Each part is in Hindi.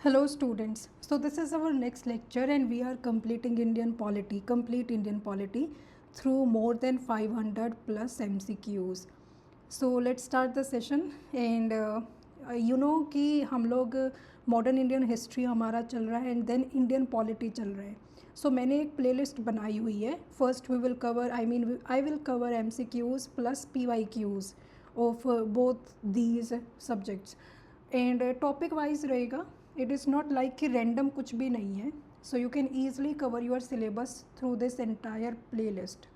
Hello students. So this is our next lecture and we are completing complete Indian polity through more than 500 plus MCQs. So let's start the session and you know कि हम लोग मॉडर्न इंडियन हिस्ट्री हमारा चल रहा है एंड देन इंडियन पॉलिटी चल रहा है. सो मैंने एक प्लेलिस्ट बनाई हुई है. First we will cover I will cover MCQs plus PYQs of both these subjects and topic wise रहेगा. इट इज़ नॉट लाइक कि रैंडम कुछ भी नहीं है. So you can easily cover your syllabus through this entire playlist.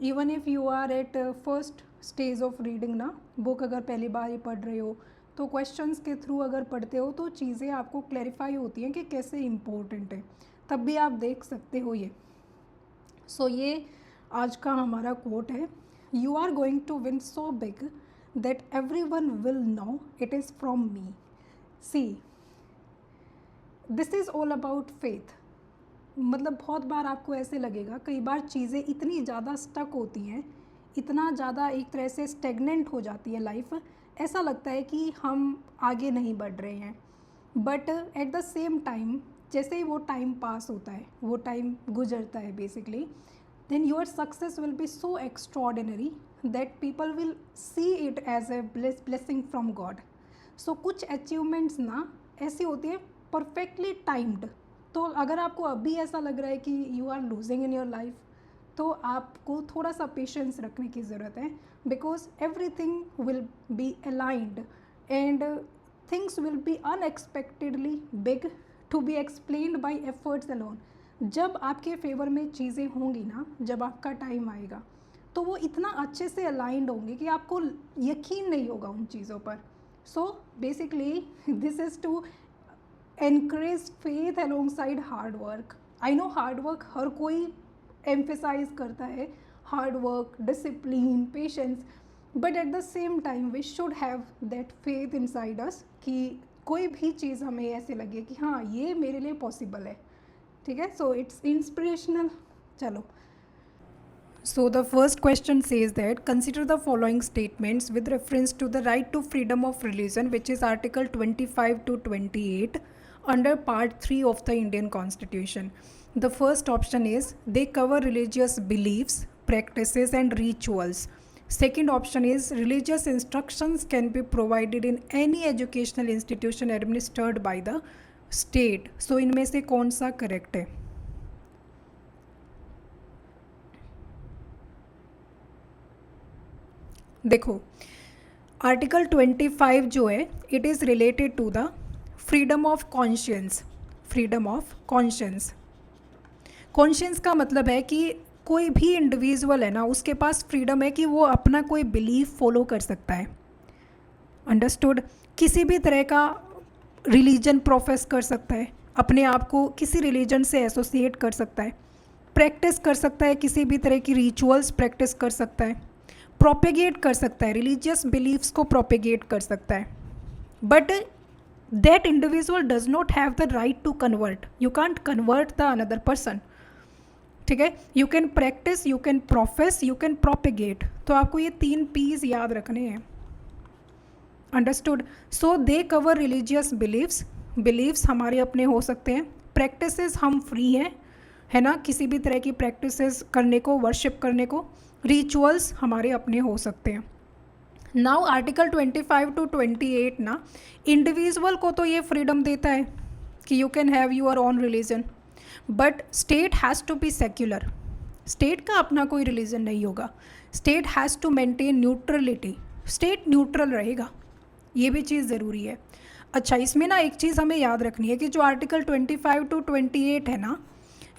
Even if you are at first stage of reading ना, बुक अगर पहली बार ही पढ़ रहे हो तो क्वेश्चंस के थ्रू अगर पढ़ते हो तो चीज़ें आपको क्लैरिफाई होती हैं कि कैसे इम्पोर्टेंट है, तब भी आप देख सकते हो ये. सो ये आज का हमारा कोट है. You are going to win so big that everyone will know it is from me. See, this is all about faith. मतलब बहुत बार आपको ऐसे लगेगा, कई बार चीज़ें इतनी ज़्यादा स्टक होती हैं, इतना ज़्यादा एक तरह से स्टेगनेंट हो जाती है लाइफ, ऐसा लगता है कि हम आगे नहीं बढ़ रहे हैं. But at the same time जैसे ही वो टाइम पास होता है, वो टाइम गुजरता है basically, then your success will be so extraordinary that people will see it as a blessing from God. So कुछ अचीवमेंट्स ना ऐसी होती है परफेक्टली टाइम्ड. तो अगर आपको अभी ऐसा लग रहा है कि you are losing in your life, तो आपको थोड़ा सा पेशेंस रखने की ज़रूरत है. Because everything will be aligned and things will be unexpectedly big to be explained by efforts alone. जब आपके फेवर में चीज़ें होंगी ना, जब आपका टाइम आएगा, तो वो इतना अच्छे से अलाइंड होंगे कि आपको यकीन नहीं होगा उन चीज़ों पर. So basically this is to encourage faith alongside hard work. I know hard work हर कोई emphasize करता है, hard work, discipline, patience, but at the same time we should have that faith inside us कि कोई भी चीज़ हमें ऐसे लगे कि हाँ ये मेरे लिए पॉसिबल है. ठीक है, सो इट्स इंस्पिरेशनल. चलो, so the first question says that consider the following statements with reference to the right to freedom of religion, which is article 25 to 28 under part 3 of the Indian Constitution. The first option is they cover religious beliefs, practices and rituals. Second option is religious instructions can be provided in any educational institution administered by the state. So इनमें से कौन सा correct है? देखो, आर्टिकल 25 जो है it is related to the freedom of conscience. Freedom of conscience, conscience का मतलब है कि कोई भी इंडिविजुअल है ना, उसके पास फ्रीडम है कि वो अपना कोई बिलीफ फॉलो कर सकता है. अंडरस्टूड? किसी भी तरह का रिलीजन प्रोफेस कर सकता है, अपने आप को किसी रिलीजन से एसोसिएट कर सकता है, प्रैक्टिस कर सकता है, किसी भी तरह की रिचुअल्स प्रैक्टिस कर सकता है, प्रोपेगेट कर सकता है, रिलीजियस बिलीफ्स को प्रोपेगेट कर सकता है. But that individual does not have the right to convert. You can't convert the another person. ठीक है, you can practise, you can profess, you can propagate. तो आपको ये 3 P's याद रखने हैं. Understood? So they cover religious beliefs. Beliefs हमारे अपने हो सकते हैं. प्रैक्टिसेस हम फ्री हैं, है ना, किसी भी तरह की प्रैक्टिसेस करने को, वर्शिप करने को. रिचुअल्स हमारे अपने हो सकते हैं. नाउ आर्टिकल 25 to 28 ना, इंडिविजुअल को तो ये फ्रीडम देता है कि you can have your own religion, but state has to be secular. State का अपना कोई रिलीजन नहीं होगा. State has to maintain neutrality. State neutral रहेगा, ये भी चीज़ ज़रूरी है. अच्छा, इसमें ना एक चीज़ हमें याद रखनी है कि जो आर्टिकल 25 to 28 है ना,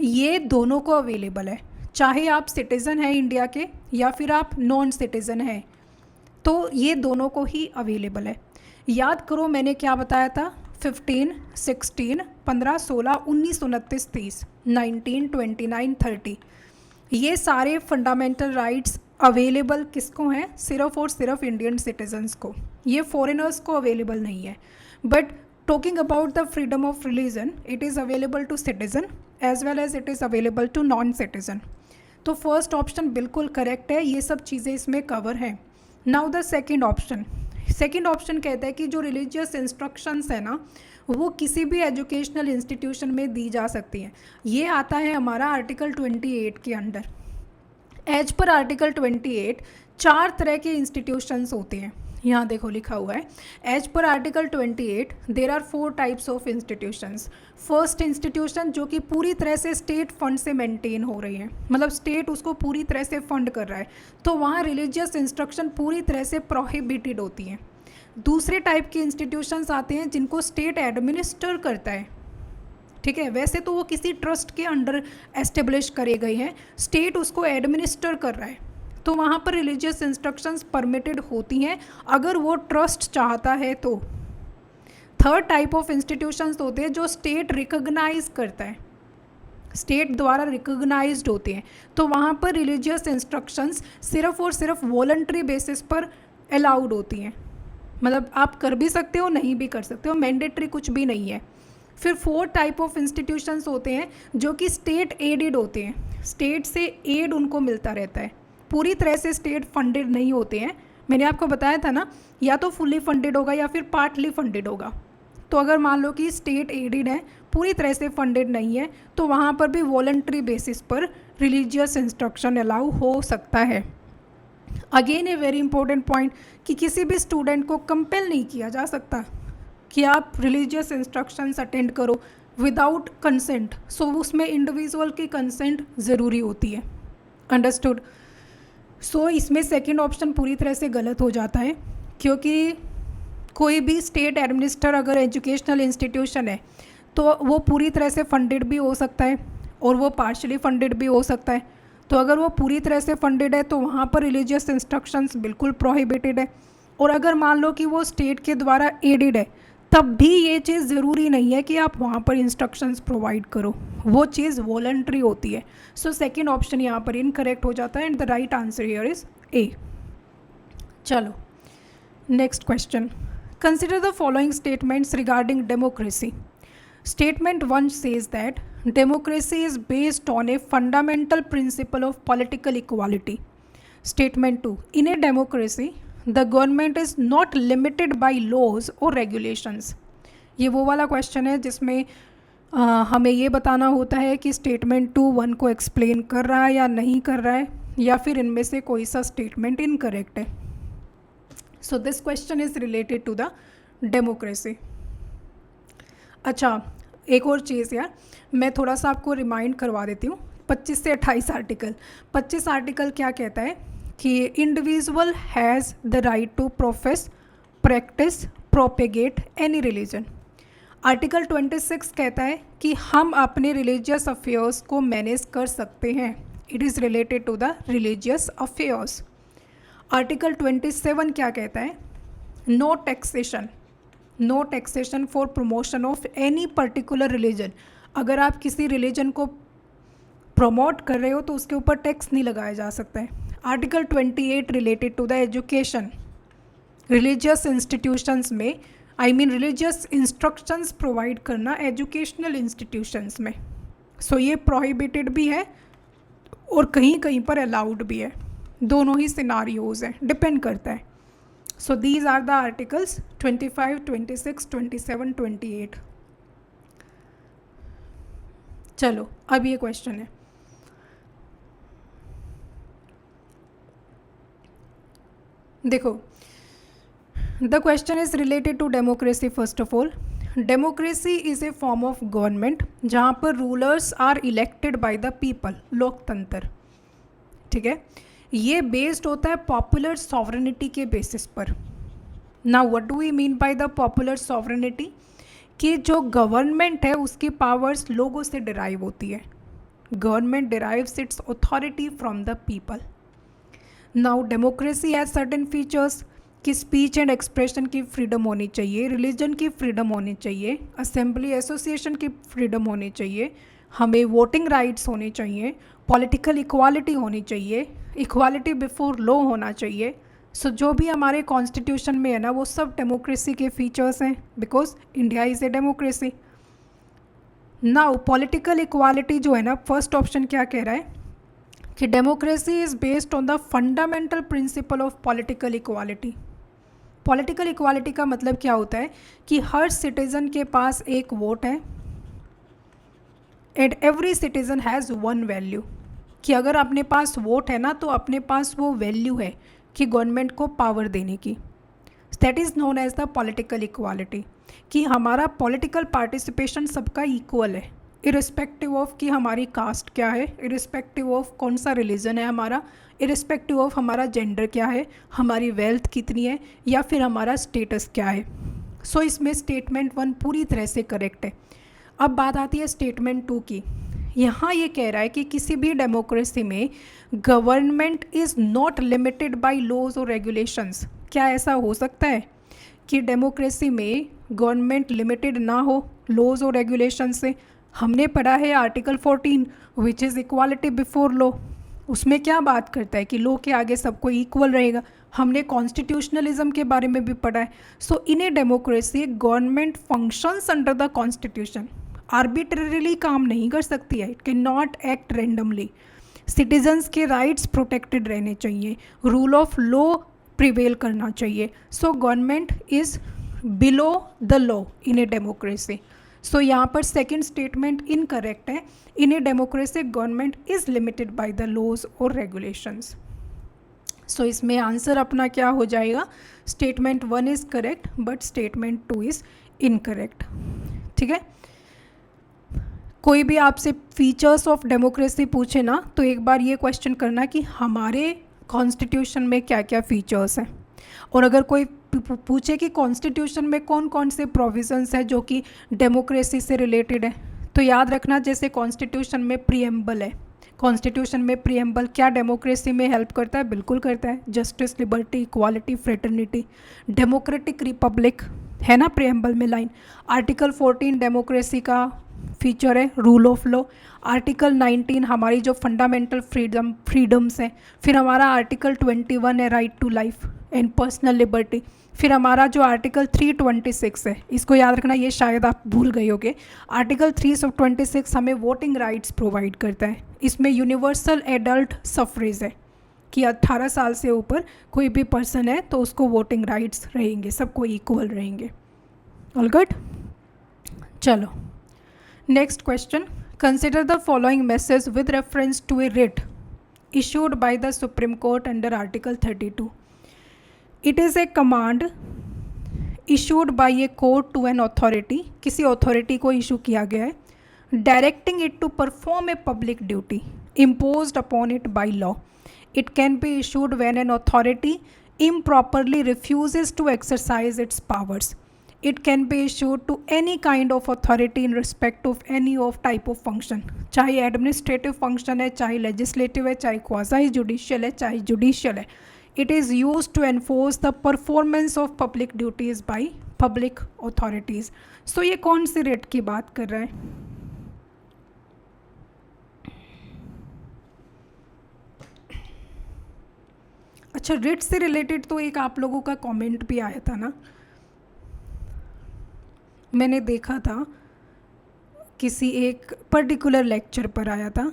ये दोनों को अवेलेबल है. चाहे आप सिटीज़न हैं इंडिया के या फिर आप नॉन सिटीज़न हैं, तो ये दोनों को ही अवेलेबल है. याद करो मैंने क्या बताया था, 15, 16, 15, 16, 19, 29, 30, 19, 29, 30, ये सारे फंडामेंटल राइट्स अवेलेबल किसको हैं? सिर्फ और सिर्फ इंडियन सिटीजन्स को. ये फॉरेनर्स को अवेलेबल नहीं है. But talking about the freedom of religion, it is available to citizen as well as it is available to non citizen. तो फर्स्ट ऑप्शन बिल्कुल करेक्ट है, ये सब चीज़ें इसमें कवर हैं. Now the second option, second option कहता है कि जो रिलीजियस इंस्ट्रक्शंस है ना वो किसी भी एजुकेशनल इंस्टीट्यूशन में दी जा सकती हैं। ये आता है हमारा आर्टिकल 28 के अंडर। एज पर आर्टिकल 28 चार तरह के इंस्टीट्यूशंस होते हैं। यहाँ देखो लिखा हुआ है, as per article 28 there are 4 types of institutions. First institution जो कि पूरी तरह से स्टेट फंड से मेंटेन हो रही है, मतलब स्टेट उसको पूरी तरह से फंड कर रहा है, तो वहाँ रिलीजियस इंस्ट्रक्शन पूरी तरह से प्रोहिबिटेड होती हैं। दूसरे टाइप के इंस्टीट्यूशंस आते हैं जिनको स्टेट एडमिनिस्टर करता है, ठीक है। वैसे तो वो किसी ट्रस्ट के अंडर एस्टेब्लिश करे गए हैं, स्टेट उसको एडमिनिस्टर कर रहा है, तो वहाँ पर रिलीजियस इंस्ट्रक्शंस परमिटेड होती हैं अगर वो ट्रस्ट चाहता है तो। थर्ड टाइप ऑफ इंस्टीट्यूशंस होते हैं जो स्टेट रिकॉग्नाइज करता है, स्टेट द्वारा रिकॉग्नाइज्ड होते हैं, तो वहाँ पर रिलीजियस इंस्ट्रक्शंस सिर्फ और सिर्फ वॉलंटरी बेसिस पर अलाउड होती हैं, मतलब आप कर भी सकते हो नहीं भी कर सकते हो, मैंडेटरी कुछ भी नहीं है। फिर फोर्थ टाइप ऑफ इंस्टीट्यूशंस होते हैं जो कि स्टेट एडेड होते हैं, स्टेट से एड उनको मिलता रहता है, पूरी तरह से स्टेट फंडेड नहीं होते हैं। मैंने आपको बताया था ना, या तो फुल्ली फंडेड होगा या फिर पार्टली फंडेड होगा। तो अगर मान लो कि स्टेट एडेड है, पूरी तरह से फंडेड नहीं है, तो वहाँ पर भी वॉलंटरी बेसिस पर रिलीजियस इंस्ट्रक्शन अलाउ हो सकता है। Again a very important point कि किसी भी स्टूडेंट को कंपेल नहीं किया जा सकता कि आप रिलीजियस इंस्ट्रक्शंस अटेंड करो विदाउट कंसेंट। सो उसमें इंडिविजुअल की कंसेंट ज़रूरी होती है। अंडरस्टूड। सो इसमें सेकंड ऑप्शन पूरी तरह से गलत हो जाता है, क्योंकि कोई भी स्टेट एडमिनिस्टर अगर एजुकेशनल इंस्टीट्यूशन है तो वो पूरी तरह से फंडेड भी हो सकता है और वो पार्शली फंडेड भी हो सकता है। तो अगर वो पूरी तरह से फंडेड है तो वहाँ पर रिलीजियस इंस्ट्रक्शंस बिल्कुल प्रोहिबिटेड है, और अगर मान लो कि वो स्टेट के द्वारा एडेड है तब भी ये चीज़ ज़रूरी नहीं है कि आप वहाँ पर इंस्ट्रक्शंस प्रोवाइड करो, वो चीज़ वॉलंटरी होती है। सो सेकंड ऑप्शन यहाँ पर इनकरेक्ट हो जाता है and the right answer here is a. चलो next question, consider the following statements regarding democracy. Statement 1 says that democracy is based on a fundamental principle of political equality. Statement 2, in a democracy, the government is not limited by laws or regulations. ये वो वाला क्वेश्चन है जिसमें हमें ये बताना होता है कि स्टेटमेंट 2 1 को एक्सप्लेन कर रहा है या नहीं कर रहा है, या फिर इनमें से कोई सा स्टेटमेंट इनकरेक्ट है। So this question is related to the democracy. अच्छा, एक और चीज़ यार, मैं थोड़ा सा आपको रिमाइंड करवा देती हूँ। 25 से 28 आर्टिकल, 25 आर्टिकल क्या कहता है कि individual has the right to profess, practise, propagate any religion. Article 26 कहता है कि हम अपने रिलीजियस अफेयर्स को मैनेज कर सकते हैं, it is related to the religious affairs. Article 27 क्या कहता है, no taxation, no taxation for promotion of any particular religion. अगर आप किसी रिलीजन को प्रमोट कर रहे हो तो उसके ऊपर टैक्स नहीं लगाया जा सकता है। Article 28 related to the education, religious institutions में रिलीजियस इंस्ट्रक्शंस प्रोवाइड करना एजुकेशनल इंस्टीट्यूशंस में। सो ये प्रोहिबिटेड भी है और कहीं कहीं पर अलाउड भी है, दोनों ही सिनारियोज हैं, डिपेंड करता है। So these are the articles 25, 26, 27, 28. चलो अब ये क्वेश्चन है, देखो the question is related to democracy. First of all, democracy is a form of government जहाँ पर rulers are elected by the people, लोकतंत्र, ठीक है। ये बेस्ड होता है पॉपुलर सॉवरेनिटी के बेसिस पर। Now what do we mean by the popular sovereignty, कि जो गवर्नमेंट है उसकी पावर्स लोगों से डिराइव होती है। Government derives it's authority from the people. Now democracy has certain features कि स्पीच एंड एक्सप्रेशन की फ्रीडम होनी चाहिए, रिलीजन की फ्रीडम होनी चाहिए, असेंबली एसोसिएशन की फ्रीडम होनी चाहिए, हमें वोटिंग राइट्स होने चाहिए, पॉलिटिकल इक्वालिटी होनी चाहिए, इक्वालिटी बिफोर लॉ होना चाहिए। सो जो भी हमारे कॉन्स्टिट्यूशन में है ना वो सब डेमोक्रेसी के फीचर्स हैं, because India is a democracy. Now political equality जो है ना, फर्स्ट ऑप्शन क्या कह रहा है कि democracy is based on the fundamental principle of political equality. Political equality का मतलब क्या होता है कि हर सिटीज़न के पास एक वोट है and every citizen has one value, कि अगर अपने पास वोट है ना तो अपने पास वो वैल्यू है कि गवर्नमेंट को पावर देने की। That is known as the political equality, कि हमारा पॉलिटिकल पार्टिसिपेशन सबका इक्वल है, इरिस्पेक्टिव ऑफ कि हमारी कास्ट क्या है, इरिस्पेक्टिव ऑफ कौन सा रिलीजन है हमारा, इरिस्पेक्टिव ऑफ हमारा जेंडर क्या है, हमारी वेल्थ कितनी है, या फिर हमारा स्टेटस क्या है। सो इसमें स्टेटमेंट 1 पूरी तरह से करेक्ट है। अब बात आती है स्टेटमेंट 2 की। यहाँ ये कह रहा है कि किसी भी डेमोक्रेसी में government is not limited by laws और रेगुलेशंस। क्या ऐसा हो सकता है कि डेमोक्रेसी में गवर्नमेंट लिमिटेड ना हो लॉज और रेगुलेशन से? हमने पढ़ा है article 14 which is equality before law. उसमें क्या बात करता है कि लॉ के आगे सबको इक्वल रहेगा। हमने कॉन्स्टिट्यूशनलिज्म के बारे में भी पढ़ा है। So in a democracy government functions under the constitution, arbitrarily काम नहीं कर सकती है, it can not act randomly. Citizens के राइट्स प्रोटेक्टेड रहने चाहिए, रूल ऑफ लॉ प्रिवेल करना चाहिए। So government is below the law in a democracy. So यहाँ पर सेकेंड स्टेटमेंट इनकरेक्ट है। In a democracy government is limited by the laws और रेगुलेशंस। सो इसमें आंसर अपना क्या हो जाएगा? Statement 1 is correct but statement 2 is incorrect. ठीक है, कोई भी आपसे फीचर्स ऑफ डेमोक्रेसी पूछे ना तो एक बार ये क्वेश्चन करना कि हमारे कॉन्स्टिट्यूशन में क्या क्या फीचर्स हैं, और अगर कोई पूछे कि कॉन्स्टिट्यूशन में कौन कौन से प्रोविजंस हैं जो कि डेमोक्रेसी से रिलेटेड है, तो याद रखना जैसे कॉन्स्टिट्यूशन में प्रीएम्बल है। कॉन्स्टिट्यूशन में प्रीएम्बल क्या डेमोक्रेसी में हेल्प करता है? बिल्कुल करता है। Justice, liberty, equality, fraternity, democratic Republic है ना प्रीएम्बल में लाइन। आर्टिकल 14 डेमोक्रेसी का फीचर है, रूल ऑफ लॉ। आर्टिकल 19 हमारी जो फंडामेंटल फ्रीडम्स हैं। फिर हमारा आर्टिकल 21 है, right to life and personal liberty. फिर हमारा जो आर्टिकल 326 है, इसको याद रखना, ये शायद आप भूल गए होगे। आर्टिकल 326 हमें वोटिंग राइट्स प्रोवाइड करता है। इसमें यूनिवर्सल एडल्ट सफरेज है कि 18 साल से ऊपर कोई भी पर्सन है तो उसको वोटिंग राइट्स रहेंगे, सबको इक्वल रहेंगे। ऑल गुड, चलो next question. Consider the following message with reference to a writ issued by the Supreme Court under Article 32. It is a command issued by a court to an authority, किसी authority को issue किया गया है, directing it to perform a public duty imposed upon it by law. It can be issued when an authority improperly refuses to exercise its powers. It can be issued to any kind of authority in respect of any of type of function, चाहे एडमिनिस्ट्रेटिव फंक्शन है, चाहे लेजिस्लेटिव है, चाहे क्वाज़ाई जुडिशियल है, चाहे जुडिशियल है। It is use to enforce the performance of public duties by public authorities. So ये कौन सी रिट की बात कर रहा है? अच्छा, रिट से रिलेटेड तो एक आप लोगों का कमेंट भी आया था ना, मैंने देखा था किसी एक पर्टिकुलर लेक्चर पर आया था।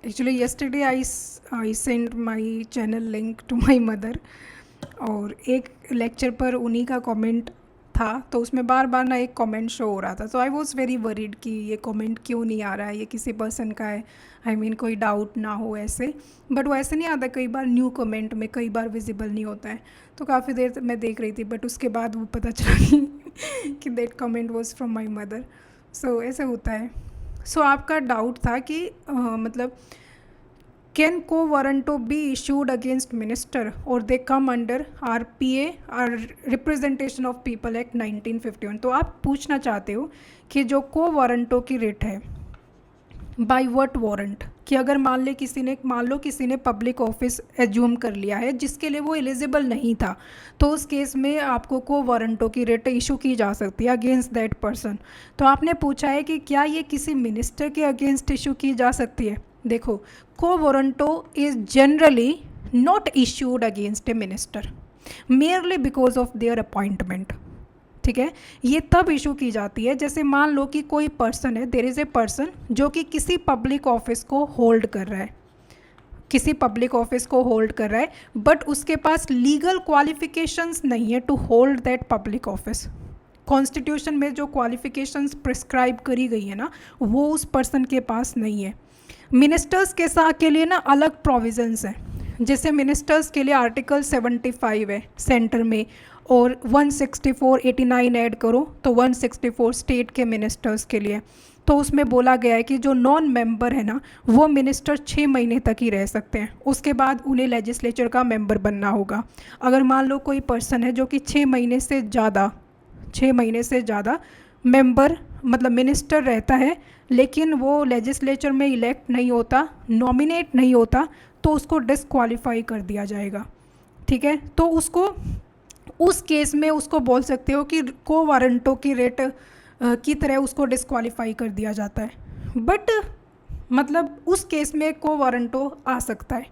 Actually yesterday I sent my channel link to my mother, और एक लेक्चर पर उन्हीं का कमेंट था, तो उसमें बार बार ना एक कमेंट शो हो रहा था। तो आई वॉज वेरी वरीड कि ये कमेंट क्यों नहीं आ रहा है, ये किसी पर्सन का है, आई मीन कोई डाउट ना हो ऐसे। बट वो ऐसे नहीं आता, कई बार न्यू कमेंट में कई बार विजिबल नहीं होता है। तो काफ़ी देर मैं देख रही थी, बट उसके बाद वो पता चला कि that comment was from my mother. So ऐसे होता है। सो आपका डाउट था कि मतलब कैन को warranto be issued against minister और दे कम अंडर RPA और रिप्रेजेंटेशन ऑफ पीपल एक्ट 1951। तो आप पूछना चाहते हो कि जो को वारंटो की रिट है बाय व्हाट वारंट, कि अगर मान लो किसी ने पब्लिक ऑफिस एज्यूम कर लिया है जिसके लिए वो एलिजिबल नहीं था, तो उस केस में आपको को वारंटो की रिट इशू की जा सकती है अगेंस्ट दैट पर्सन। तो आपने पूछा है कि क्या ये किसी मिनिस्टर के अगेंस्ट इशू की जा सकती है। देखो, को warranto is generally not issued against A minister merely because of their appointment. ठीक है, ये तब इशू की जाती है जैसे मान लो कि कोई पर्सन है, देयर इज़ ए पर्सन जो कि किसी पब्लिक ऑफिस को होल्ड कर रहा है, किसी पब्लिक ऑफिस को होल्ड कर रहा है, बट उसके पास लीगल क्वालिफिकेशंस नहीं है to hold that public office. Constitution में जो क्वालिफिकेशंस प्रिस्क्राइब करी गई है ना, वो उस पर्सन के पास नहीं है। मिनिस्टर्स के साथ के लिए ना अलग प्रोविजंस हैं, जैसे मिनिस्टर्स के लिए आर्टिकल 75 है सेंटर में, और 164 89 ऐड करो तो 164 स्टेट के मिनिस्टर्स के लिए। तो उसमें बोला गया है कि जो नॉन मेंबर है ना, वो मिनिस्टर 6 महीने तक ही रह सकते हैं, उसके बाद उन्हें लेजिस्लेचर का मेंबर बनना होगा। अगर मान लो कोई पर्सन है जो कि 6 महीने से ज़्यादा मेंबर मतलब मिनिस्टर रहता है, लेकिन वो लेजिस्लेचर में इलेक्ट नहीं होता, नॉमिनेट नहीं होता, तो उसको डिस्क्वालीफाई कर दिया जाएगा। ठीक है, तो उसको उस केस में उसको बोल सकते हो कि को वारंटो की रेट की तरह उसको डिस्क्वालीफाई कर दिया जाता है, बट मतलब उस केस में को वारंटो आ सकता है।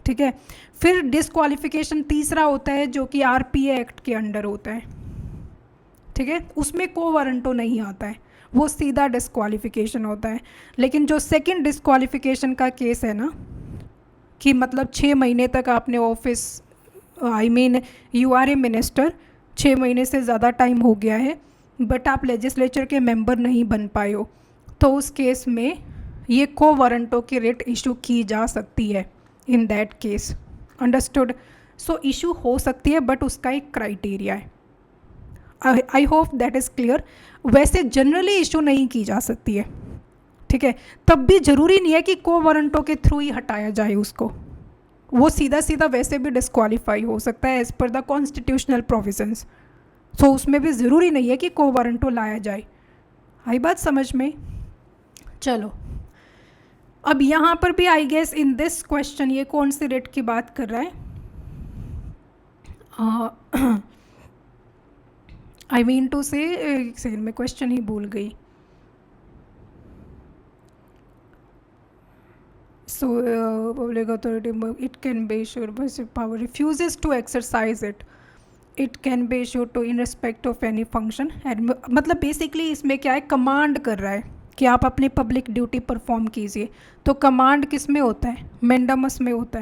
ठीक है, फिर डिस्क्वालिफिकेशन तीसरा होता है जो कि आरपीए एक्ट के अंडर होता है। ठीक है, उसमें को वारंटो नहीं आता है, वो सीधा डिस्क्वालिफिकेशन होता है। लेकिन जो सेकंड डिस्क्वालिफिकेशन का केस है ना, कि मतलब 6 महीने तक आपने office you are a minister, 6 महीने से ज़्यादा टाइम हो गया है, बट आप लेजिस्लेचर के मेंबर नहीं बन पाए हो, तो उस केस में ये को वारंटो की रेट इशू की जा सकती है in that case. Understood? So issue हो सकती है, बट उसका एक क्राइटेरिया है। I hope that is clear. वैसे जनरली इशू नहीं की जा सकती है। ठीक है, तब भी ज़रूरी नहीं है कि को वारंटो के थ्रू ही हटाया जाए उसको, वो सीधा सीधा वैसे भी डिस्क्वालीफाई हो सकता है एज पर द कॉन्स्टिट्यूशनल प्रोविजंस। सो उसमें भी ज़रूरी नहीं है कि को वारंटो लाया जाए। आई बात समझ में? चलो, अब यहाँ पर भी I guess in this question ये कौन सी रेट की बात कर रहा है? आई मीन टू से, एक सेकंड में क्वेश्चन ही भूल गई। So, public authority, it can be issued by power refuses to exercise it. It can be issued to in respect of any function. मतलब बेसिकली इसमें क्या है, कमांड कर रहा है कि आप अपनी पब्लिक ड्यूटी परफॉर्म कीजिए। तो कमांड किस में होता है? मैंडामस में होता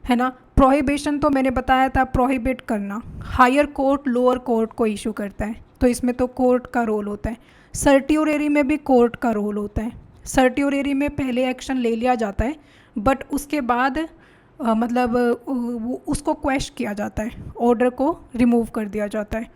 है ना। प्रोहिबिशन तो मैंने बताया था, प्रोहिबिट करना हायर कोर्ट लोअर कोर्ट को इशू करता है, तो इसमें तो कोर्ट का रोल होता है। सर्ट्यूरेरी में भी कोर्ट का रोल होता है। सर्ट्यूरेरी में पहले एक्शन ले लिया जाता है, बट उसके बाद उसको क्वेश किया जाता है, ऑर्डर को रिमूव कर दिया जाता है।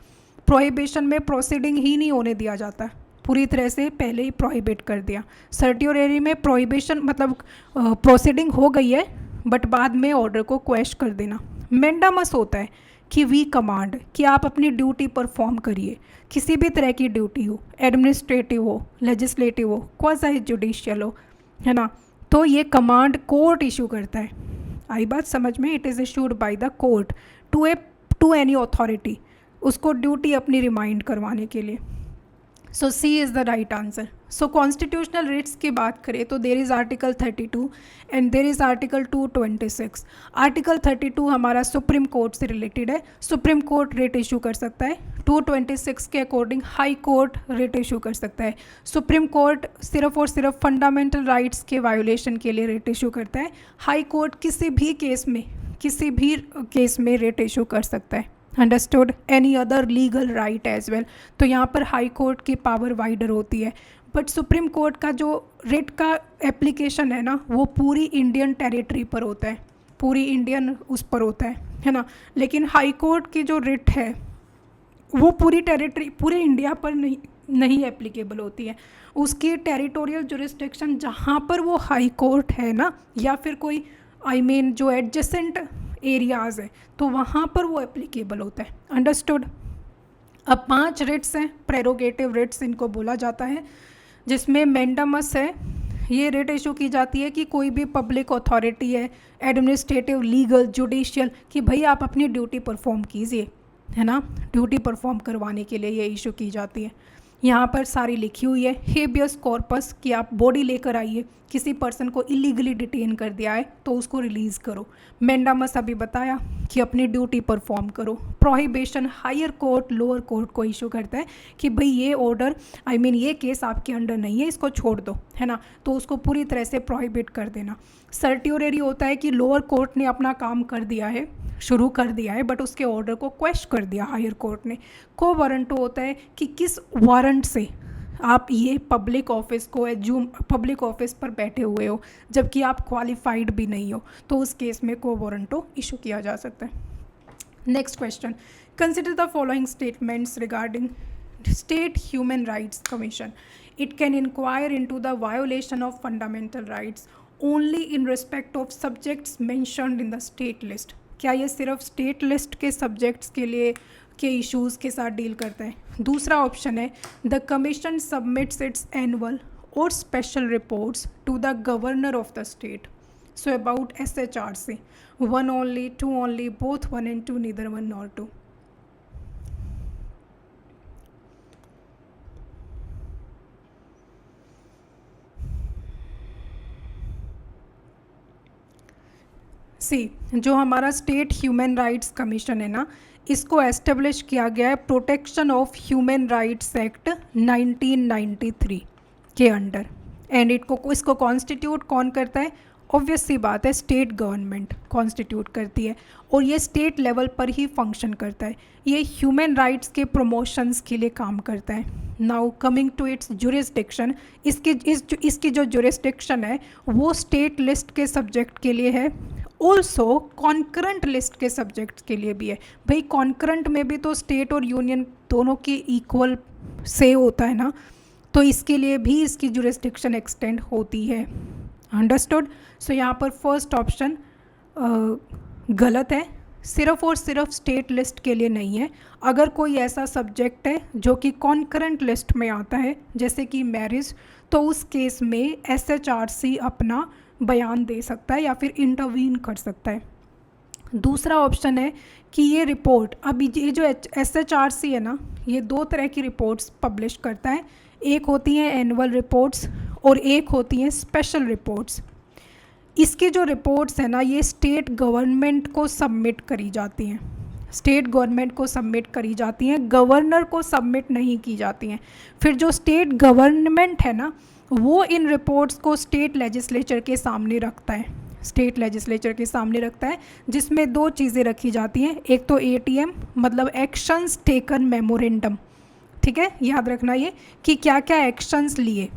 प्रोहिबिशन में प्रोसीडिंग ही नहीं होने दिया जाता, पूरी तरह से पहले ही प्रोहिबिट कर दिया। सर्ट्यूरेरी में प्रोहिबिशन मतलब प्रोसीडिंग हो गई है, बट बाद में ऑर्डर को क्वेश कर देना। मैंडामस होता है कि वी कमांड कि आप अपनी ड्यूटी परफॉर्म करिए, किसी भी तरह की ड्यूटी हो, एडमिनिस्ट्रेटिव हो, लेजिस्लेटिव हो, क्वाज़ी जुडिशियल हो, है ना। तो ये कमांड कोर्ट इशू करता है। आई बात समझ में? It is issued by the court to any authority, उसको ड्यूटी अपनी रिमाइंड करवाने के लिए। So C is the right answer. So constitutional writs की बात करें तो there is article 32 and there is article 226। Article 32 हमारा सुप्रीम कोर्ट से रिलेटेड है, सुप्रीम कोर्ट रेट इशू कर सकता है। 226 के according high court writ issue कर सकता है। सुप्रीम कोर्ट सिर्फ और सिर्फ फंडामेंटल राइट्स के वायोलेशन के लिए रेट इशू करता है। हाई कोर्ट किसी भी केस में रेट इशू कर सकता है। Understood? Any other legal right as well. तो यहाँ पर हाई कोर्ट की पावर वाइडर होती है, बट सुप्रीम कोर्ट का जो रिट का एप्लीकेशन है ना, वो पूरी इंडियन टेरिटरी पर होता है, पूरी इंडियन उस पर होता है ना। लेकिन हाई कोर्ट की जो रिट है वो पूरी टेरिटरी, पूरे इंडिया पर नहीं एप्लीकेबल होती है। उसकी टेरिटोरियल जुरिस्डिक्शन जहाँ पर वो हाई कोर्ट है ना, या फिर कोई जो एडजेसेंट एरियाज़ है, तो वहाँ पर वो एप्लीकेबल होता है। अंडरस्टूड? अब 5 रिट्स हैं, प्रेरोगेटिव रिट्स इनको बोला जाता है, जिसमें मैंडामस है। ये रिट इशू की जाती है कि कोई भी पब्लिक अथॉरिटी है, एडमिनिस्ट्रेटिव, लीगल, जुडिशियल, कि भाई आप अपनी ड्यूटी परफॉर्म कीजिए, है ना। ड्यूटी परफॉर्म करवाने के लिए ये इशू की जाती है। यहाँ पर सारी लिखी हुई है। हेबियस कॉर्पस कि आप बॉडी लेकर आइए, किसी पर्सन को इलीगली डिटेन कर दिया है तो उसको रिलीज़ करो। मैंडामस अभी बताया कि अपनी ड्यूटी परफॉर्म करो। Prohibition higher court lower court को इशू करता है कि भाई ये ऑर्डर ये केस आपके अंडर नहीं है, इसको छोड़ दो, है ना, तो उसको पूरी तरह से प्रोहिबिट कर देना। सर्ट्योरेरी होता है कि लोअर कोर्ट ने अपना काम कर दिया है, शुरू कर दिया है, बट उसके ऑर्डर को क्वेश्चन कर दिया हायर कोर्ट ने। को वारंटो होता है कि किस वारंट से आप ये पब्लिक ऑफिस को एज्यूम पब्लिक ऑफिस पर बैठे हुए हो जबकि आप क्वालिफाइड भी नहीं हो, तो उस केस में को वारंटो इशू किया जा सकता है। Next question, consider the following statements regarding state human rights commission. It can inquire into the violation of fundamental rights only in respect of subjects mentioned in the state list. क्या ये सिर्फ स्टेट लिस्ट के सब्जेक्ट्स के लिए के इश्यूज़ के साथ डील करता है? दूसरा ऑप्शन है the commission submits its annual और special reports to the governor of the state. So about SHRC, 1 only, 2 only, both 1 and 2, neither 1 nor 2. सी, जो हमारा स्टेट ह्यूमन राइट्स कमीशन है ना, इसको एस्टेब्लिश किया गया है protection of human rights act 1993 के अंडर। एंड इसको कॉन्स्टिट्यूट कौन करता है? ऑब्वियस सी बात है, स्टेट गवर्नमेंट कॉन्स्टिट्यूट करती है और ये स्टेट लेवल पर ही फंक्शन करता है। ये ह्यूमन राइट्स के प्रमोशंस के लिए काम करता है। Now coming to its jurisdiction, इसकी जो जुरिस्डिक्शन है वो स्टेट लिस्ट के सब्जेक्ट के लिए है, ऑल्सो कॉन्करेंट लिस्ट के सब्जेक्ट के लिए भी है। भाई कॉन्करेंट में भी तो स्टेट और यूनियन दोनों की इक्वल से होता है ना, तो इसके लिए भी इसकी जुरिस्डिक्शन एक्सटेंड होती है। अंडरस्टूड? सो यहाँ पर फर्स्ट ऑप्शन गलत है, सिर्फ और सिर्फ स्टेट लिस्ट के लिए नहीं है। अगर कोई ऐसा सब्जेक्ट है जो कि कॉन्करेंट लिस्ट में आता है जैसे कि मैरिज, तो उस केस में SHRC अपना बयान दे सकता है या फिर इंटरवीन कर सकता है। दूसरा ऑप्शन है कि ये रिपोर्ट, अभी ये जो SHRC है ना, ये दो तरह की रिपोर्ट्स पब्लिश करता है। एक होती हैं एनुअल रिपोर्ट्स और एक होती हैं स्पेशल रिपोर्ट्स। इसकी जो रिपोर्ट्स है ना, ये स्टेट गवर्नमेंट को सबमिट करी जाती हैं, स्टेट गवर्नमेंट को सबमिट करी जाती हैं, गवर्नर को सबमिट नहीं की जाती हैं। फिर जो स्टेट गवर्नमेंट है ना, वो इन रिपोर्ट्स को स्टेट लेजिस्लेचर के सामने रखता है, स्टेट लेजिस्लेचर के सामने रखता है, जिसमें दो चीज़ें रखी जाती हैं। एक तो ATM मतलब एक्शंस टेकन मेमोरेंडम, ठीक है, याद रखना ये कि क्या क्या एक्शंस लिए,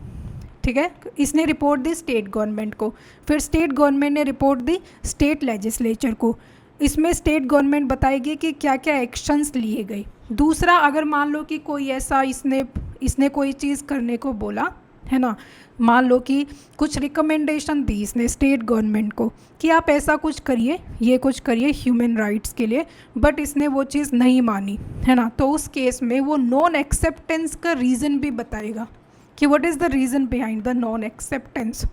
ठीक है। इसने रिपोर्ट दी स्टेट गवर्नमेंट को, फिर स्टेट गवर्नमेंट ने रिपोर्ट दी स्टेट लेजिस्लेचर को। इसमें स्टेट गवर्नमेंट बताएगी कि क्या क्या एक्शंस लिए गए। दूसरा, अगर मान लो कि कोई ऐसा इसने कोई चीज़ करने को बोला है ना, मान लो कि कुछ रिकमेंडेशन दी इसने स्टेट गवर्नमेंट को कि आप ऐसा कुछ करिए, ये कुछ करिए ह्यूमन राइट्स के लिए, बट इसने वो चीज़ नहीं मानी, है ना, तो उस केस में वो नॉन एक्सेप्टेंस का रीज़न भी बताएगा कि what is the reason behind the non acceptance.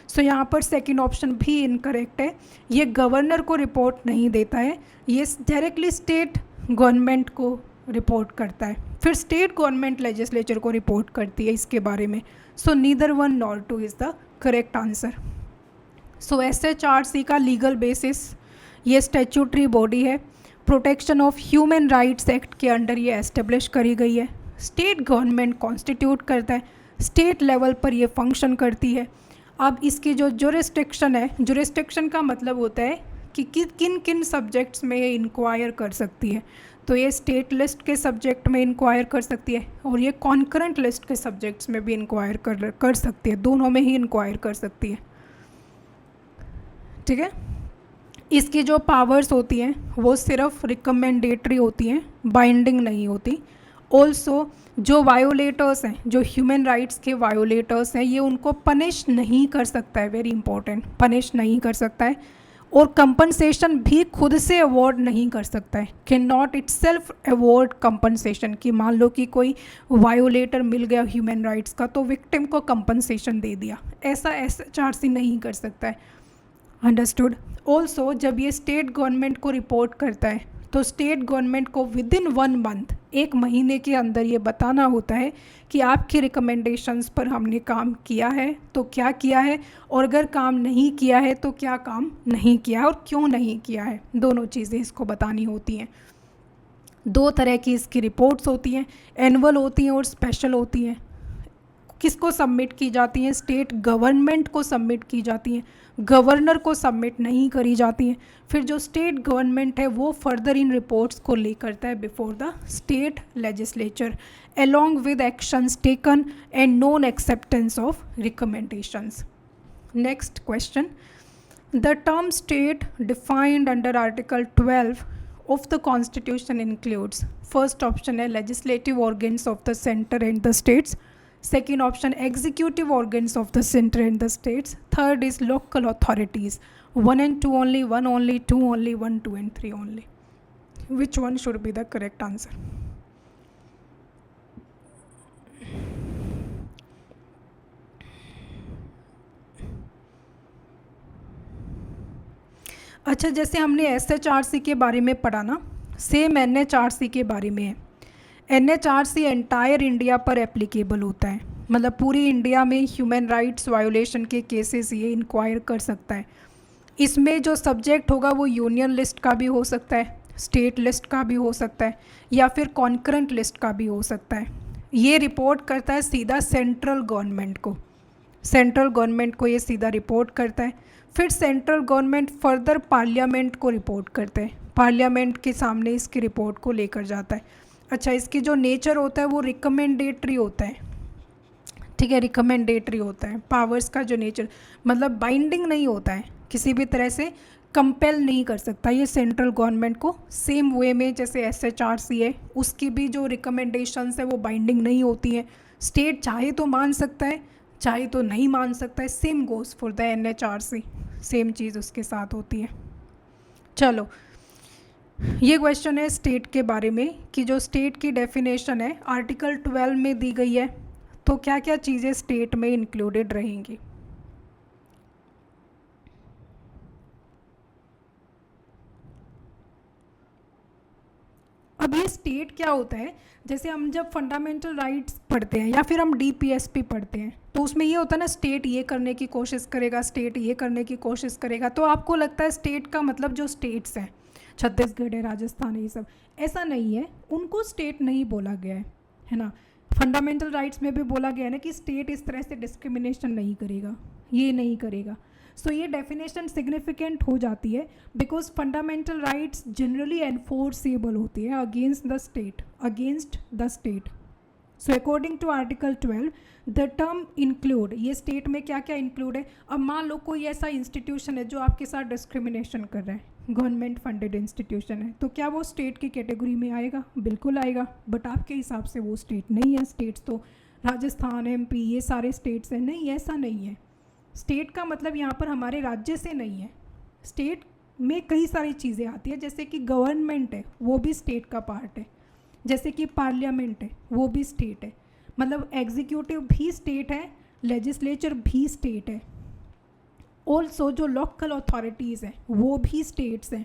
So यहाँ पर सेकंड ऑप्शन भी इनकरेक्ट है। ये गवर्नर को रिपोर्ट नहीं देता है, ये डायरेक्टली स्टेट गवर्नमेंट को रिपोर्ट करता है, फिर स्टेट गवर्नमेंट लेजिस्लेचर को रिपोर्ट करती है इसके बारे में। So neither 1 nor 2 is the correct answer. So SHRC का लीगल बेसिस, ये स्टैट्यूटरी बॉडी है, protection of human rights act के अंडर ये एस्टेब्लिश करी गई है। स्टेट गवर्नमेंट कॉन्स्टिट्यूट करता है, स्टेट लेवल पर ये फंक्शन करती है। अब इसकी जो जुरिस्डिक्शन है, जुरिस्डिक्शन का मतलब होता है कि किन किन सब्जेक्ट्स में ये इंक्वायर कर सकती है, तो ये स्टेट लिस्ट के सब्जेक्ट में इंक्वायर कर सकती है और ये कॉन्करेंट लिस्ट के सब्जेक्ट्स में भी इंक्वायर कर सकती है, दोनों में ही इंक्वायर कर सकती है, ठीक है। इसकी जो पावर्स होती हैं वो सिर्फ रिकमेंडेटरी होती हैं, बाइंडिंग नहीं होती। ऑल्सो जो वायोलेटर्स हैं, जो ह्यूमन राइट्स के वायोलेटर्स हैं, ये उनको पनिश नहीं कर सकता है, वेरी इंपॉर्टेंट, पनिश नहीं कर सकता है, और कंपनसेशन भी खुद से अवॉर्ड नहीं कर सकता है, can not it self award compensation, कि मान लो कि कोई वायोलेटर मिल गया ह्यूमन राइट्स का तो विक्टिम को कंपनसेशन दे दिया, ऐसा SHRC नहीं कर सकता है। अंडरस्टूड? ऑल्सो जब ये स्टेट गवर्नमेंट को रिपोर्ट करता है तो स्टेट गवर्नमेंट को विद इन 1 मंथ, 1 महीने के अंदर ये बताना होता है कि आपकी रिकमेंडेशंस पर हमने काम किया है तो क्या किया है, और अगर काम नहीं किया है तो क्या काम नहीं किया है और क्यों नहीं किया है, दोनों चीज़ें इसको बतानी होती हैं। 2 तरह की इसकी रिपोर्ट्स होती हैं, एनुअल होती हैं और स्पेशल होती हैं। किसको सबमिट की जाती हैं? स्टेट गवर्नमेंट को सबमिट की जाती हैं, गवर्नर को सबमिट नहीं करी जाती हैं। फिर जो स्टेट गवर्नमेंट है वो फर्दर इन रिपोर्ट्स को ले करता है before the state legislature along with actions taken and known acceptance of recommendations. Next question. The term state defined under Article 12 of the Constitution includes, first option है legislative organs of the center and the states, second option executive organs of the center and the states, third is local authorities, 1 and 2 only, 1 only, 2 only, 1, 2 and 3 only. Which one should be the correct answer? अच्छा, जैसे हमने SHRC के बारे में पढ़ा ना, सेम NHRC के बारे में है। NHRC एंटायर इंडिया पर एप्लीकेबल होता है, मतलब पूरी इंडिया में ह्यूमन राइट्स वायोलेशन के केसेस ये इंक्वायर कर सकता है। इसमें जो सब्जेक्ट होगा वो यूनियन लिस्ट का भी हो सकता है, स्टेट लिस्ट का भी हो सकता है, या फिर कॉन्करेंट लिस्ट का भी हो सकता है। ये रिपोर्ट करता है सीधा सेंट्रल गवर्नमेंट को, सेंट्रल गवर्नमेंट को ये सीधा रिपोर्ट करता है। फिर सेंट्रल गवर्नमेंट फर्दर पार्लियामेंट को रिपोर्ट करते हैं, पार्लियामेंट के सामने इसकी रिपोर्ट को लेकर जाता है। अच्छा, इसकी जो नेचर होता है वो रिकमेंडेटरी होता है, ठीक है, रिकमेंडेटरी होता है। पावर्स का जो नेचर मतलब बाइंडिंग नहीं होता है, किसी भी तरह से कंपेल नहीं कर सकता ये सेंट्रल गवर्नमेंट को। सेम वे में जैसे SHRC है, उसकी भी जो रिकमेंडेशंस है वो बाइंडिंग नहीं होती हैं। स्टेट चाहे तो मान सकता है, चाहे तो नहीं मान सकता है। Same goes for the NHRC, same चीज़ उसके साथ होती है। चलो, ये क्वेश्चन है स्टेट के बारे में कि जो स्टेट की डेफिनेशन है आर्टिकल 12 में दी गई है, तो क्या क्या चीज़ें स्टेट में इंक्लूडेड रहेंगी। अब ये स्टेट क्या होता है, जैसे हम जब फंडामेंटल राइट्स पढ़ते हैं या फिर हम DPSP पढ़ते हैं, तो उसमें ये होता है ना, स्टेट ये करने की कोशिश करेगा, स्टेट ये करने की कोशिश करेगा। तो आपको लगता है स्टेट का मतलब जो स्टेट्स हैं, छत्तीसगढ़ है, राजस्थान है, ये सब, ऐसा नहीं है, उनको स्टेट नहीं बोला गया है ना। फंडामेंटल राइट्स में भी बोला गया है ना कि स्टेट इस तरह से डिस्क्रिमिनेशन नहीं करेगा, ये नहीं करेगा। सो ये डेफिनेशन सिग्निफिकेंट हो जाती है because fundamental rights generally enforceable होती है against the state, against the state. So according to article 12 the term include, ये स्टेट में क्या क्या इंक्लूड है। अब मान लो कोई ऐसा इंस्टीट्यूशन है जो आपके साथ डिस्क्रिमिनेशन कर रहा है, गवर्नमेंट फंडेड इंस्टीट्यूशन है, तो क्या वो स्टेट की कैटेगरी में आएगा? बिल्कुल आएगा, बट आपके हिसाब से वो स्टेट नहीं है। स्टेट्स तो राजस्थान, MP, ये सारे स्टेट्स हैं, नहीं, ऐसा नहीं है। स्टेट का मतलब यहाँ पर हमारे राज्य से नहीं है। स्टेट में कई सारी चीज़ें आती है, जैसे कि गवर्नमेंट है वो भी स्टेट का पार्ट है, जैसे कि पार्लियामेंट है वो भी स्टेट है, मतलब एग्जीक्यूटिव भी स्टेट है, लेजिस्लेचर भी स्टेट है। ऑल्सो जो लोकल अथॉरिटीज़ हैं वो भी स्टेट्स हैं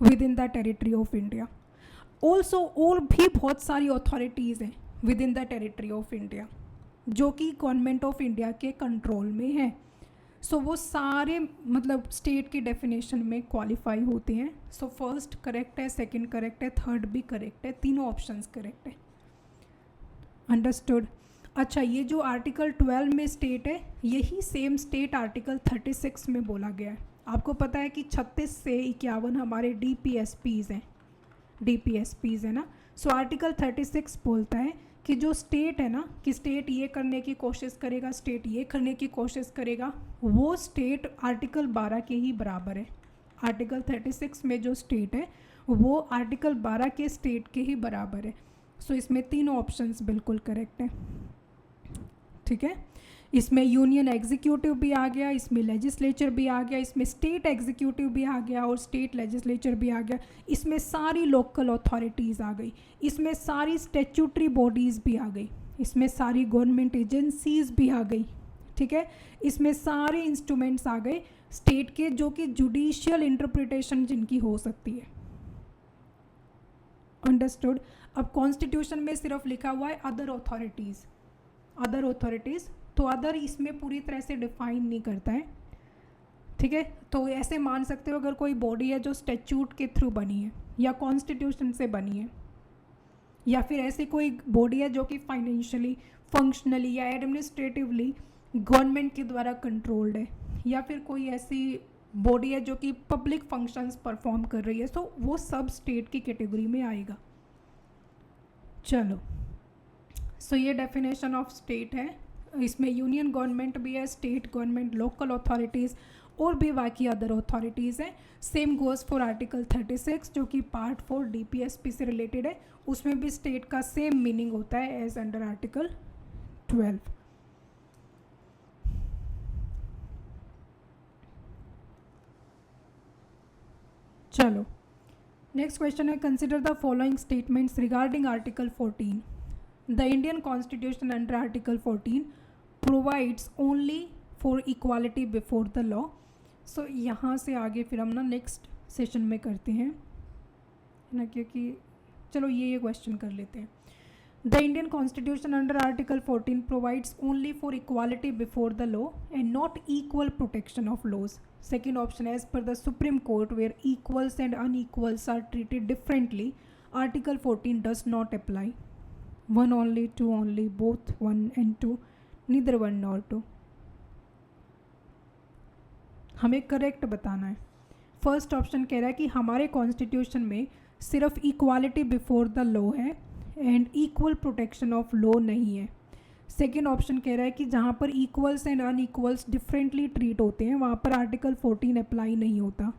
with in the territory of India. Also और भी बहुत सारी अथॉरिटीज़ हैं with in the territory of India जो कि गवर्नमेंट ऑफ इंडिया के कंट्रोल में है। सो वो सारे मतलब स्टेट की डेफिनेशन में क्वालिफाई होते हैं। सो फर्स्ट करेक्ट है, सेकंड करेक्ट है, थर्ड भी करेक्ट है, तीनों ऑप्शंस करेक्ट है। अंडरस्टूड। अच्छा, ये जो आर्टिकल 12 में स्टेट है, यही सेम स्टेट आर्टिकल 36 में बोला गया है। आपको पता है कि 36 से 51 हमारे DPSPs हैं, DPSPs है ना। सो आर्टिकल 36 बोलता है कि जो स्टेट है ना, कि स्टेट ये करने की कोशिश करेगा, स्टेट ये करने की कोशिश करेगा, वो स्टेट आर्टिकल 12 के ही बराबर है। आर्टिकल 36 में जो स्टेट है वो आर्टिकल 12 के स्टेट के ही बराबर है। सो इसमें तीनों ऑप्शंस बिल्कुल करेक्ट है, ठीक है। इसमें यूनियन एग्जीक्यूटिव भी आ गया, इसमें लेजिस्लेचर भी आ गया, इसमें स्टेट एग्जीक्यूटिव भी आ गया और स्टेट लेजिस्लेचर भी आ गया, इसमें सारी लोकल अथॉरिटीज़ आ गई, इसमें सारी स्टैट्यूटरी बॉडीज़ भी आ गई, इसमें सारी गवर्नमेंट एजेंसीज़ भी आ गई, ठीक है। इसमें सारे इंस्ट्रूमेंट्स आ गए स्टेट के जो कि जुडिशियल इंटरप्रिटेशन जिनकी हो सकती है। अंडरस्टूड। अब कॉन्स्टिट्यूशन में सिर्फ लिखा हुआ है अदर अथॉरिटीज़, अदर अथॉरिटीज़, तो अदर इसमें पूरी तरह से डिफाइन नहीं करता है, ठीक है। तो ऐसे मान सकते हो अगर कोई बॉडी है जो स्टैट्यूट के थ्रू बनी है या कॉन्स्टिट्यूशन से बनी है, या फिर ऐसी कोई बॉडी है जो कि फाइनेंशियली, फंक्शनली या एडमिनिस्ट्रेटिवली गवर्नमेंट के द्वारा कंट्रोल्ड है, या फिर कोई ऐसी बॉडी है जो कि पब्लिक फंक्शंस परफॉर्म कर रही है, तो वो सब स्टेट की कैटेगरी में आएगा। चलो, सो ये डेफिनेशन ऑफ स्टेट है। इसमें यूनियन गवर्नमेंट भी है, स्टेट गवर्नमेंट, लोकल अथॉरिटीज़ और भी बाकी अदर अथॉरिटीज़ हैं। सेम गोज़ फॉर आर्टिकल 36 जो कि पार्ट 4 DPSP से रिलेटेड है, उसमें भी स्टेट का सेम मीनिंग होता है एज अंडर आर्टिकल 12। चलो, नेक्स्ट क्वेश्चन है, consider the following statements regarding article 14। The Indian constitution under article 14 provides only for equality before the law. So यहाँ से आगे फिर हम ना नेक्स्ट सेशन में करते हैं, है ना, क्योंकि चलो ये क्वेश्चन कर लेते हैं। The Indian constitution under article 14 provides only for equality before the law and not equal protection of laws. Second option, as per the Supreme Court, where equals and unequals are treated differently, Article 14 does not apply. One only, two only, both one and two, neither one nor two. हमें करेक्ट बताना है। फर्स्ट ऑप्शन कह रहा है कि हमारे कॉन्स्टिट्यूशन में सिर्फ इक्वालिटी बिफोर द लॉ है and equal protection of law नहीं है। सेकेंड ऑप्शन कह रहा है कि जहाँ पर इक्वल्स एंड अनइक्वल्स डिफरेंटली ट्रीट होते हैं वहाँ पर आर्टिकल 14 अप्लाई नहीं होता।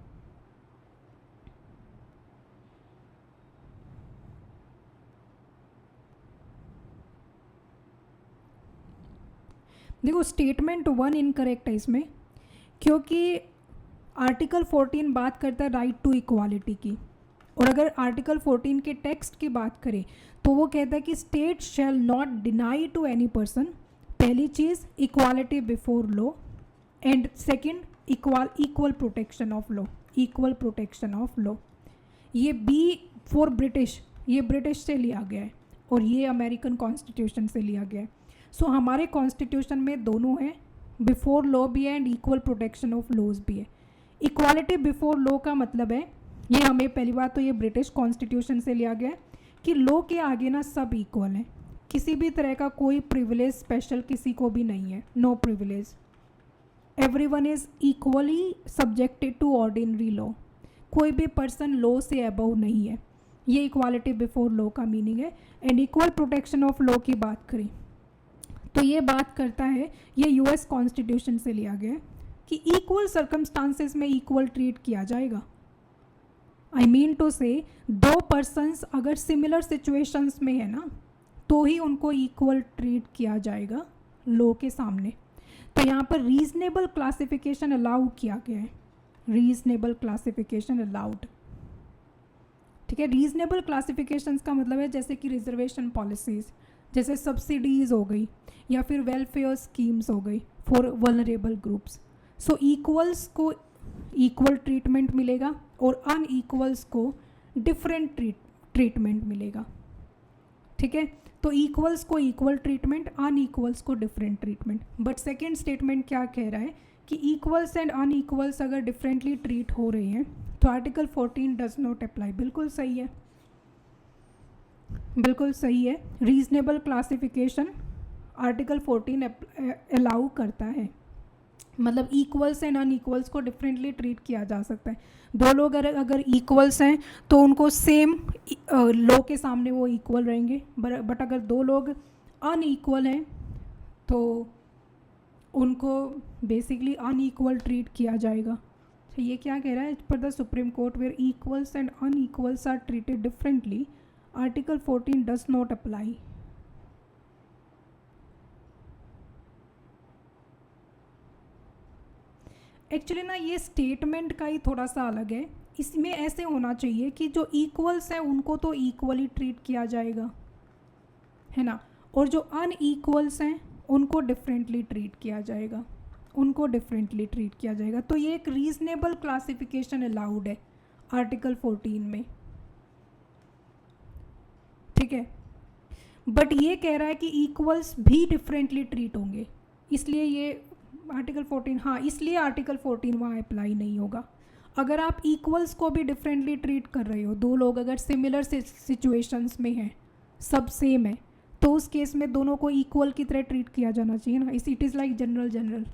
देखो, स्टेटमेंट 1 इनकरेक्ट है इसमें, क्योंकि आर्टिकल 14 बात करता है राइट टू इक्वालिटी की, और अगर आर्टिकल 14 के टेक्स्ट की बात करें तो वो कहता है कि state shall not deny to any person, पहली चीज़ equality before law, and second equal protection of law, equal protection of law. ये बी फॉर ब्रिटिश, ये ब्रिटिश से लिया गया है और ये अमेरिकन कॉन्स्टिट्यूशन से लिया गया है। सो हमारे कॉन्स्टिट्यूशन में दोनों हैं, बिफोर लॉ भी है and equal protection of laws भी है। इक्वालिटी बिफोर लॉ का मतलब है, ये हमें पहली बात तो ये ब्रिटिश कॉन्स्टिट्यूशन से लिया गया है कि लॉ के आगे ना सब इक्वल हैं, किसी भी तरह का कोई प्रिविलेज स्पेशल किसी को भी नहीं है, no privilege, everyone is equally subjected to ordinary law, कोई भी पर्सन लॉ से अबव नहीं है। ये इक्वालिटी बिफोर लॉ का मीनिंग है। And equal protection of law की बात करें तो ये बात करता है, ये यूएस कॉन्स्टिट्यूशन से लिया गया है कि इक्वल सर्कमस्टांसेस में इक्वल ट्रीट किया जाएगा। आई मीन टू से दो पर्सन्स अगर सिमिलर सिचुएशंस में है ना तो ही उनको इक्वल ट्रीट किया जाएगा लॉ के सामने। तो यहाँ पर रीजनेबल क्लासिफिकेशन अलाउ किया गया है, रीजनेबल क्लासिफिकेशन अलाउड, ठीक है। रीजनेबल क्लासिफिकेशंस का मतलब है जैसे कि रिजर्वेशन पॉलिसीज़, जैसे सब्सिडीज़ हो गई या फिर वेलफेयर स्कीम्स हो गई for vulnerable groups. So equals को इक्वल ट्रीटमेंट मिलेगा और अनइक्वल्स को डिफरेंट ट्रीटमेंट मिलेगा, ठीक है। तो इक्वल्स को इक्वल ट्रीटमेंट, अनइक्वल्स को different treatment. But second statement क्या कह रहा है कि इक्वल्स एंड अनइक्वल्स अगर डिफरेंटली ट्रीट हो रहे हैं तो आर्टिकल 14 डज नॉट अप्लाई। बिल्कुल सही है, बिल्कुल सही है। रीजनेबल क्लासिफिकेशन आर्टिकल 14 अलाउ करता है, मतलब इक्वल्स एंड अनइक्वल्स को डिफरेंटली ट्रीट किया जा सकता है। दो लोग अगर इक्वल्स हैं तो उनको सेम लॉ के सामने वो इक्वल रहेंगे, बट अगर दो लोग अनइक्वल हैं तो उनको बेसिकली अनइक्वल ट्रीट किया जाएगा। तो ये क्या कह रहा है, पर the supreme court where equals and unequals are treated differently article 14 does not apply. Actually ना ये स्टेटमेंट का ही थोड़ा सा अलग है, इसमें ऐसे होना चाहिए कि जो इक्वल्स हैं उनको तो इक्वली ट्रीट किया जाएगा, है ना, और जो अनइक्वल्स हैं उनको डिफरेंटली ट्रीट किया जाएगा, उनको डिफरेंटली ट्रीट किया जाएगा। तो ये एक रीजनेबल क्लासिफिकेशन अलाउड है आर्टिकल 14 में। ठीक है। बट ये कह रहा है कि इक्वल्स भी डिफरेंटली ट्रीट होंगे, इसलिए ये आर्टिकल 14, हाँ इसलिए आर्टिकल 14 वहाँ अप्लाई नहीं होगा। अगर आप इक्वल्स को भी डिफरेंटली ट्रीट कर रहे हो, दो लोग अगर सिमिलर सिचुएशंस में हैं, सब सेम है, तो उस केस में दोनों को इक्वल की तरह ट्रीट किया जाना चाहिए ना। इट इज़ लाइक जनरल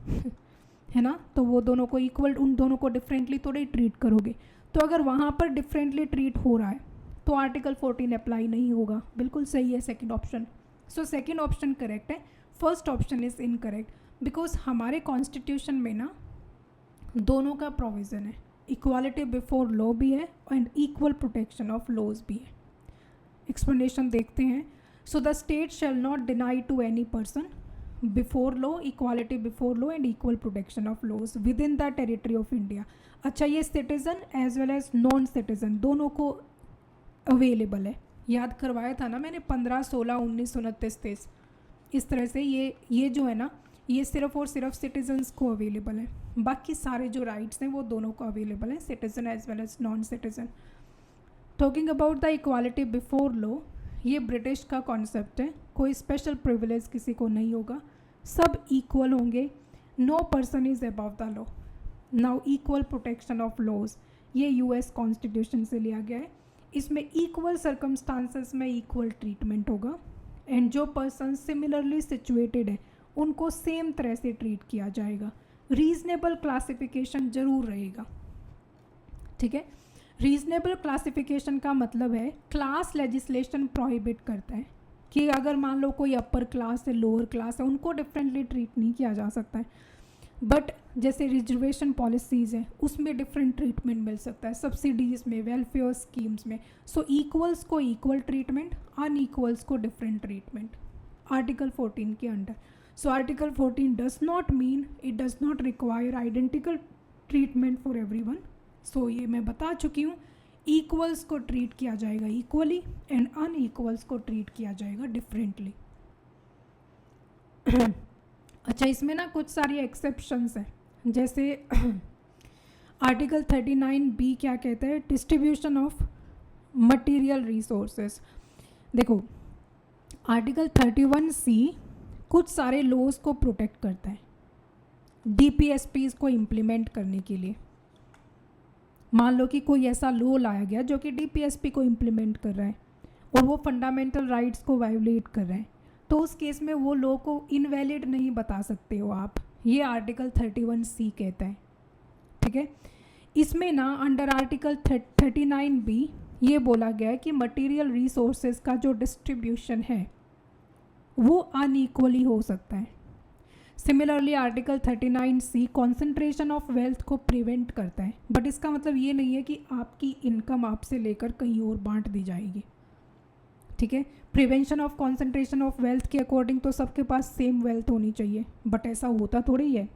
है ना, तो वो दोनों को इक्वल, उन दोनों को डिफरेंटली थोड़ी ट्रीट करोगे। तो अगर वहाँ पर डिफरेंटली ट्रीट हो रहा है तो आर्टिकल 14 अप्लाई नहीं होगा। बिल्कुल सही है second option. So second option correct है, first option is incorrect, because हमारे कॉन्स्टिट्यूशन में ना दोनों का प्रोविज़न है, इक्वालिटी बिफोर लॉ भी है and equal protection of laws भी है। एक्सप्लेनेशन देखते हैं। So the state shall not deny to any person before law, equality before law and equal protection of laws within the territory of India. अच्छा, ये citizen as well as non citizen दोनों को अवेलेबल है। याद करवाया था ना मैंने 15, 16, 19, 29, 23, इस तरह से ये जो है ना, ये सिर्फ और सिर्फ सिटीजन्स को अवेलेबल है, बाकी सारे जो राइट्स हैं वो दोनों को अवेलेबल हैं, citizen as well as non citizen. Talking about the equality before law, ये ब्रिटिश का कॉन्सेप्ट है, कोई स्पेशल प्रिविलेज किसी को नहीं होगा, सब इक्वल होंगे, no person is above the law. Now equal protection of laws, ये यूएस कॉन्स्टिट्यूशन से लिया गया है, इसमें इक्वल सर्कमस्टांसेस में इक्वल ट्रीटमेंट होगा एंड जो पर्सन सिमिलरली सिचुएटेड है उनको सेम तरह से ट्रीट किया जाएगा। रीजनेबल क्लासिफिकेशन जरूर रहेगा, ठीक है। रीजनेबल क्लासिफिकेशन का मतलब है क्लास लेजिस्लेशन प्रोहिबिट करता है कि अगर मान लो कोई अपर क्लास है, लोअर क्लास है, उनको डिफरेंटली ट्रीट नहीं किया जा सकता है। बट जैसे रिजर्वेशन पॉलिसीज़ हैं उसमें डिफरेंट ट्रीटमेंट मिल सकता है, सब्सिडीज़ में, वेलफेयर स्कीम्स में। सो इक्वल्स को इक्वल ट्रीटमेंट, अनइक्वल्स को डिफरेंट ट्रीटमेंट आर्टिकल 14 के under. So article 14 does not mean, it does not require identical treatment for everyone. So ये मैं बता चुकी हूँ, इक्वल्स को ट्रीट किया जाएगा इक्वली एंड अनइक्वल्स को ट्रीट किया जाएगा डिफरेंटली। अच्छा, इसमें ना कुछ सारी एक्सेप्शंस हैं, जैसे आर्टिकल 39B क्या कहता है, डिस्ट्रीब्यूशन ऑफ मटेरियल रिसोर्सेज। देखो आर्टिकल 31C कुछ सारे लॉज को प्रोटेक्ट करता है DPSPs को इम्प्लीमेंट करने के लिए। मान लो कि कोई ऐसा लॉ लाया गया जो कि DPSP को इम्प्लीमेंट कर रहा है और वो फंडामेंटल राइट्स को वायोलेट कर रहा है, तो उस केस में वो लॉ को इनवैलिड नहीं बता सकते हो आप, ये आर्टिकल 31C कहता है, ठीक है। इसमें ना अंडर आर्टिकल 39B ये बोला गया है कि मटेरियल रिसोर्सेज का जो डिस्ट्रीब्यूशन है वो अनइक्वली हो सकता है। Similarly article 39C concentration of wealth को प्रिवेंट करता है, बट इसका मतलब ये नहीं है कि आपकी इनकम आपसे लेकर कहीं और बांट दी जाएगी, ठीक है। Prevention of concentration of wealth के अकॉर्डिंग तो सबके पास सेम वेल्थ होनी चाहिए, बट ऐसा होता थोड़ी है।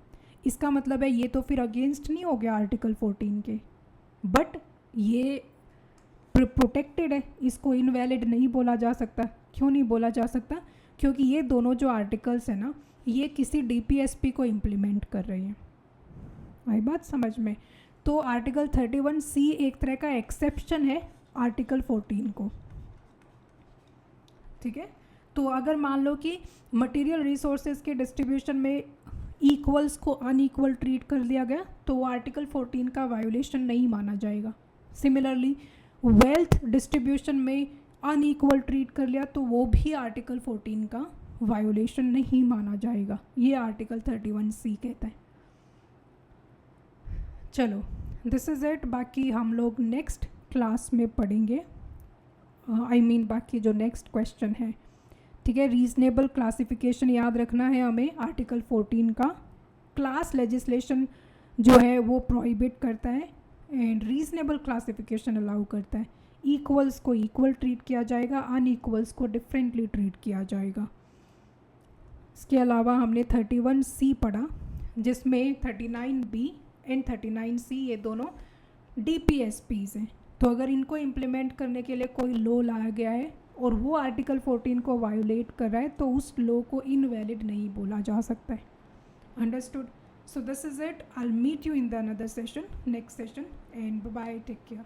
इसका मतलब है ये तो फिर अगेंस्ट नहीं हो गया आर्टिकल 14 के, बट ये प्रोटेक्टेड है, इसको इनवैलिड नहीं बोला जा सकता। क्यों नहीं बोला जा सकता? क्योंकि ये दोनों जो आर्टिकल्स हैं ना, ये किसी DPSP को इम्प्लीमेंट कर रही हैं। आई बात समझ में? तो आर्टिकल 31C एक तरह का एक्सेप्शन है आर्टिकल 14 को, ठीक है। तो अगर मान लो कि मटेरियल रिसोर्सेज के डिस्ट्रीब्यूशन में इक्वल्स को अनइक्वल ट्रीट कर दिया गया तो वो आर्टिकल 14 का वायोलेशन नहीं माना जाएगा। सिमिलरली वेल्थ डिस्ट्रीब्यूशन में अनइक्वल ट्रीट कर लिया तो वो भी आर्टिकल 14 का वायोलेशन नहीं माना जाएगा, ये आर्टिकल 31C कहता है। चलो दिस इज़ इट, बाकी हम लोग नेक्स्ट क्लास में पढ़ेंगे, बाकी जो नेक्स्ट क्वेश्चन है, ठीक है। रीजनेबल क्लासिफिकेशन याद रखना है हमें, आर्टिकल 14 का क्लास लेजिस्लेशन जो है वो प्रोहिबिट करता है एंड रीजनेबल क्लासिफिकेशन अलाउ करता है। इक्वल्स को इक्वल ट्रीट किया जाएगा, अनइक्वल्स को डिफरेंटली ट्रीट किया जाएगा। इसके अलावा हमने 31C पढ़ा जिसमें 39B एंड 39C ये दोनों DPSPs हैं। तो अगर इनको इम्प्लीमेंट करने के लिए कोई लॉ लाया गया है और वो आर्टिकल 14 को वायोलेट कर रहा है तो उस लॉ को इनवैलिड नहीं बोला जा सकता है। Understood? So this is it, I will meet you in the another session, next session, and bye bye, take care.